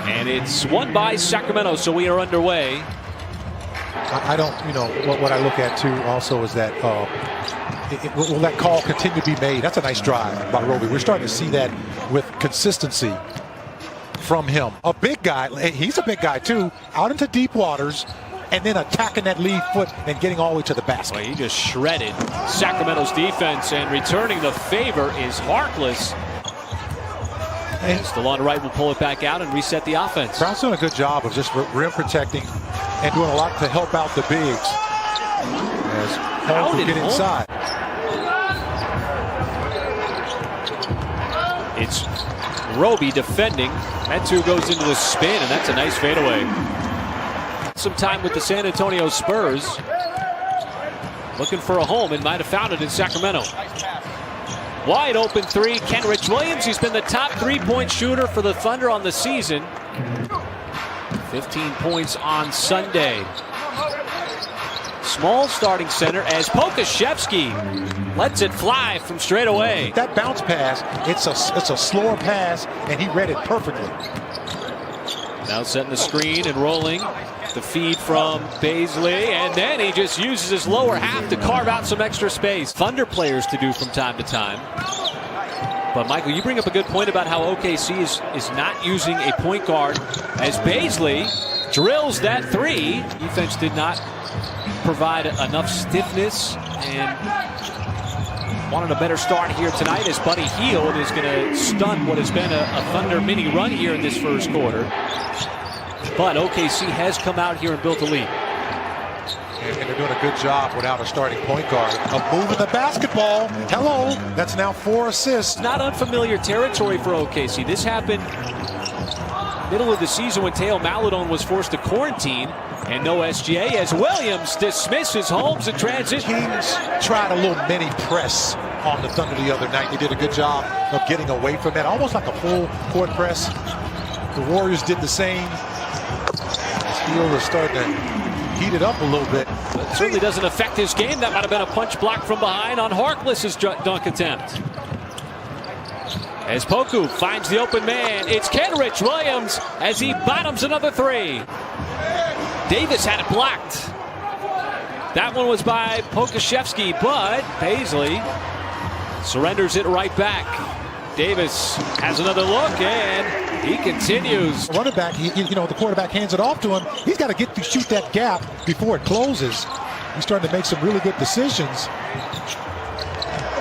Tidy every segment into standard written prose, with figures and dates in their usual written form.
And it's won by Sacramento, so we are underway. I don't, what I look at too also is that will that call continue to be made? That's a nice drive by Roby. We're starting to see that with consistency from him. A big guy, he's a big guy too, out into deep waters and then attacking that lead foot and getting all the way to the basket. Well, he just shredded Sacramento's defense, and returning the favor is Harkless. And Delon Wright will pull it back out and reset the offense. Brown's doing a good job of just rim protecting and doing a lot to help out the bigs as Holmes will get inside. It's Roby defending. Metu goes into the spin, and that's a nice fadeaway. Some time with the San Antonio Spurs. Looking for a home and might have found it in Sacramento. Wide open three, Kenrich Williams. He's been the top three-point shooter for the Thunder on the season. 15 points on Sunday. Small starting center as Pokashevsky lets it fly from straight away. That bounce pass, it's a slower pass, and he read it perfectly. Now setting the screen and rolling. The feed from Baisley, and then he just uses his lower half to carve out some extra space. Thunder players to do from time to time. But Michael, you bring up a good point about how OKC is not using a point guard as Baisley drills that three. Defense did not provide enough stiffness and wanted a better start here tonight as Buddy Hield is going to stun what has been a Thunder mini run here in this first quarter. But OKC has come out here and built a lead. And they're doing a good job without a starting point guard of moving the basketball. Hello, that's now 4 assists. Not unfamiliar territory for OKC. This happened middle of the season when Teo Maladon was forced to quarantine and no SGA as Williams dismisses Holmes in transition. Kings tried a little mini press on the Thunder the other night. They did a good job of getting away from that, almost like a full court press. The Warriors did the same. Hield is starting to heat it up a little bit. But certainly doesn't affect his game. That might have been a punch block from behind on Harkless's dunk attempt. As Poku finds the open man, it's Kenrich Williams as he bottoms another three. Davis had it blocked. That one was by Pokashevsky, but Baisley surrenders it right back. Davis has another look, and he continues. Running back, the quarterback hands it off to him. He's got to get to shoot that gap before it closes. He's starting to make some really good decisions.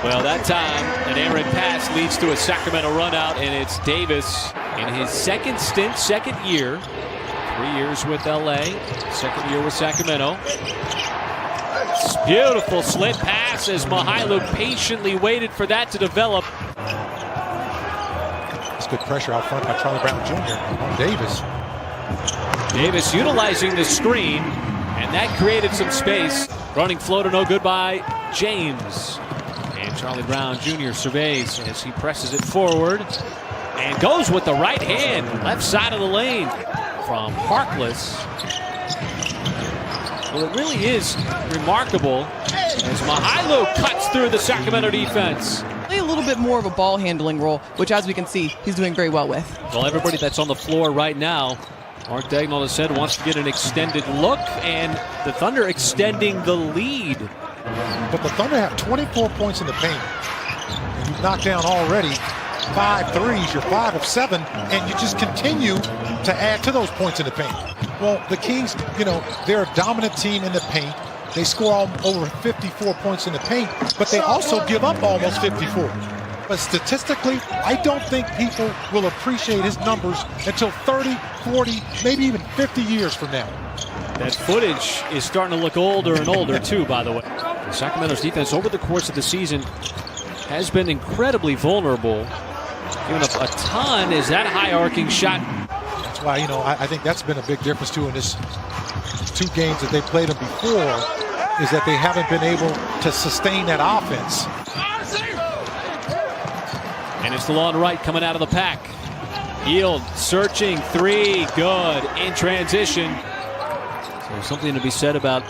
Well, that time, an errant pass leads to a Sacramento run out, and it's Davis in his second stint, second year. 3 years with LA, second year with Sacramento. Beautiful slit pass as Mihailuk patiently waited for that to develop. Good pressure out front by Charlie Brown Jr. on Davis. Davis utilizing the screen, and that created some space. Running floater, no good by James. And Charlie Brown Jr. surveys as he presses it forward and goes with the right hand, left side of the lane from Harkless. Well, it really is remarkable as Mihailuk cuts through the Sacramento defense. A little bit more of a ball handling role, which, as we can see, he's doing very well with. Well, everybody that's on the floor right now, Mark Dagnall has said wants to get an extended look, and the Thunder extending the lead. But the Thunder have 24 points in the paint. And you've knocked down already 5 threes. You're 5 of 7, and you just continue to add to those points in the paint. Well, the Kings, they're a dominant team in the paint. They score over 54 points in the paint, but they also give up almost 54. But statistically, I don't think people will appreciate his numbers until 30, 40, maybe even 50 years from now. That footage is starting to look older and older, too, by the way. Sacramento's defense over the course of the season has been incredibly vulnerable. Giving up a ton as that high arcing shot. That's why, I think that's been a big difference, too, in this 2 games that they played them before, is that they haven't been able to sustain that offense. And it's Delon Wright coming out of the pack. Hield searching three, good in transition. So something to be said about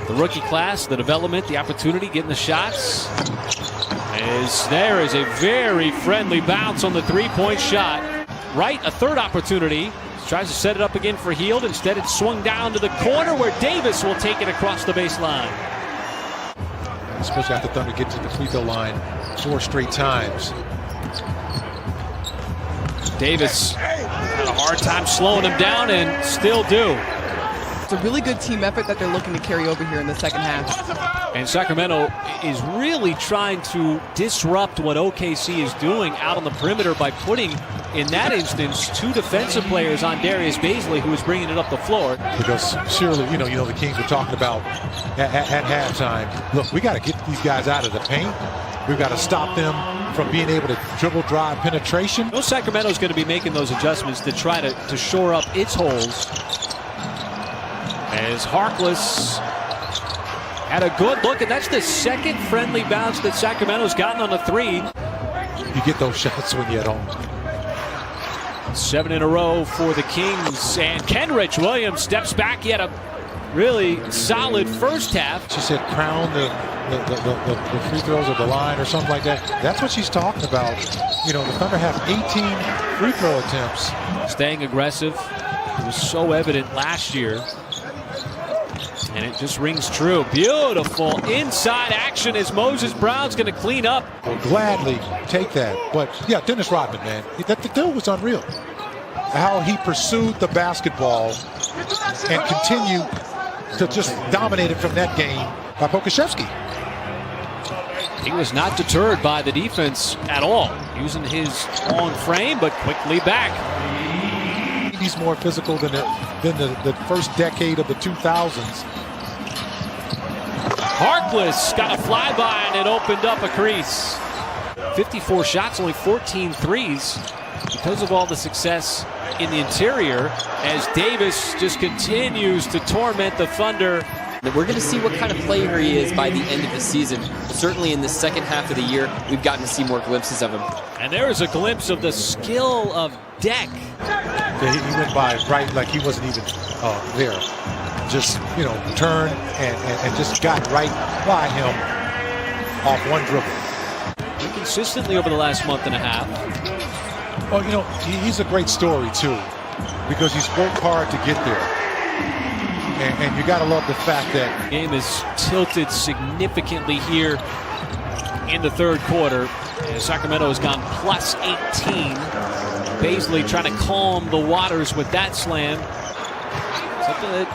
the rookie class, the development, the opportunity, getting the shots. As there is a very friendly bounce on the three-point shot. right, a third opportunity. Tries to set it up again for Hield. Instead, it's swung down to the corner where Davis will take it across the baseline. Especially after Thunder get to the free throw line 4 straight times. Davis had a hard time slowing him down and still do. It's a really good team effort that they're looking to carry over here in the second half. And Sacramento is really trying to disrupt what OKC is doing out on the perimeter by putting, in that instance, 2 defensive players on Darius Bazley, who is bringing it up the floor. Because surely, you know the Kings were talking about at halftime. Look, we got to get these guys out of the paint. We've got to stop them from being able to dribble, drive, penetration. No, Sacramento's going to be making those adjustments to try to shore up its holes. As Harkless had a good look, and that's the second friendly bounce that Sacramento's gotten on the 3. You get those shots when you're at home. 7 in a row for the Kings, and Kenrich Williams steps back. He had a really solid first half. She said crown the free throws of the line or something like that. That's what she's talking about. You know, the Thunder have 18 free throw attempts. Staying aggressive. It was so evident last year. And it just rings true. Beautiful inside action as Moses Brown's going to clean up. Will gladly take that. But yeah, Dennis Rodman, man, the dude was unreal. How he pursued the basketball and continued to just dominate it from that game by Pokashevsky. He was not deterred by the defense at all, using his long frame, but quickly back. He's more physical than the first decade of the 2000s. Harkless got a flyby and it opened up a crease. 54 shots, only 14 threes because of all the success in the interior as Davis just continues to torment the Thunder. We're going to see what kind of player he is by the end of the season. Certainly in the second half of the year, we've gotten to see more glimpses of him. And there is a glimpse of the skill of Deck. Yeah, he went by right like he wasn't even there. Just, you know, turned and just got right by him off one dribble. Consistently over the last month and a half. Well, you know, he's a great story, too, because he's worked hard to get there. And you got to love the fact that the game is tilted significantly here in the third quarter. And Sacramento has gone plus 18. Bazley trying to calm the waters with that slam. Something that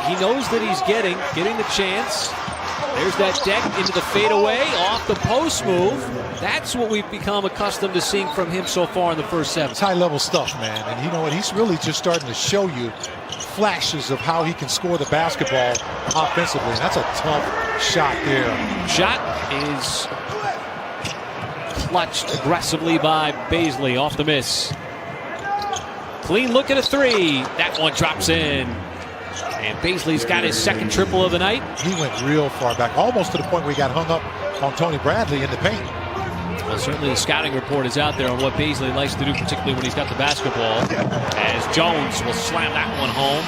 he knows that he's getting the chance. There's that Deck into the fadeaway, off the post move. That's what we've become accustomed to seeing from him so far in the first 7. It's high-level stuff, man. And you know what? He's really just starting to show you flashes of how he can score the basketball offensively. And that's a tough shot there. Shot is clutched aggressively by Bazley off the miss. Clean look at a 3. That one drops in. And Bazley's got his second triple of the night. He went real far back, almost to the point where he got hung up on Tony Bradley in the paint. Well, certainly the scouting report is out there on what Bazley likes to do, particularly when he's got the basketball, as Jones will slam that one home.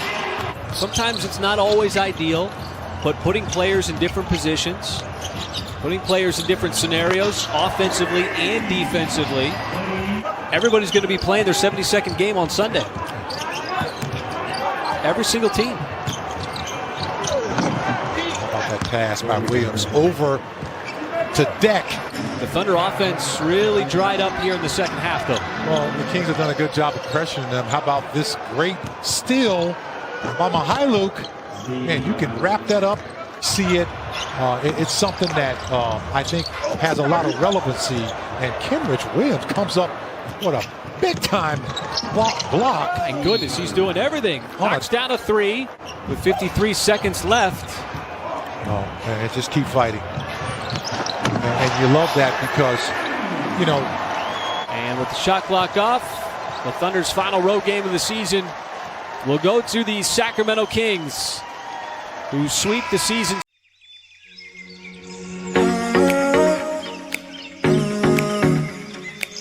Sometimes it's not always ideal, but putting players in different positions, putting players in different scenarios, offensively and defensively. Everybody's going to be playing their 72nd game on Sunday. Every single team. How about that pass by Williams over to Deck? The Thunder offense really dried up here in the second half, though. Well, the Kings have done a good job of pressuring them. How about this great steal by Mihailuk? Man, you can wrap that up, see it. It's something that I think has a lot of relevancy. And Kenrich Williams comes up, what a big-time block. My goodness, he's doing everything. Knocks down a 3 with 53 seconds left. Oh, man, just keep fighting. And you love that because, you know. And with the shot clock off, the Thunder's final road game of the season will go to the Sacramento Kings, who sweep the season.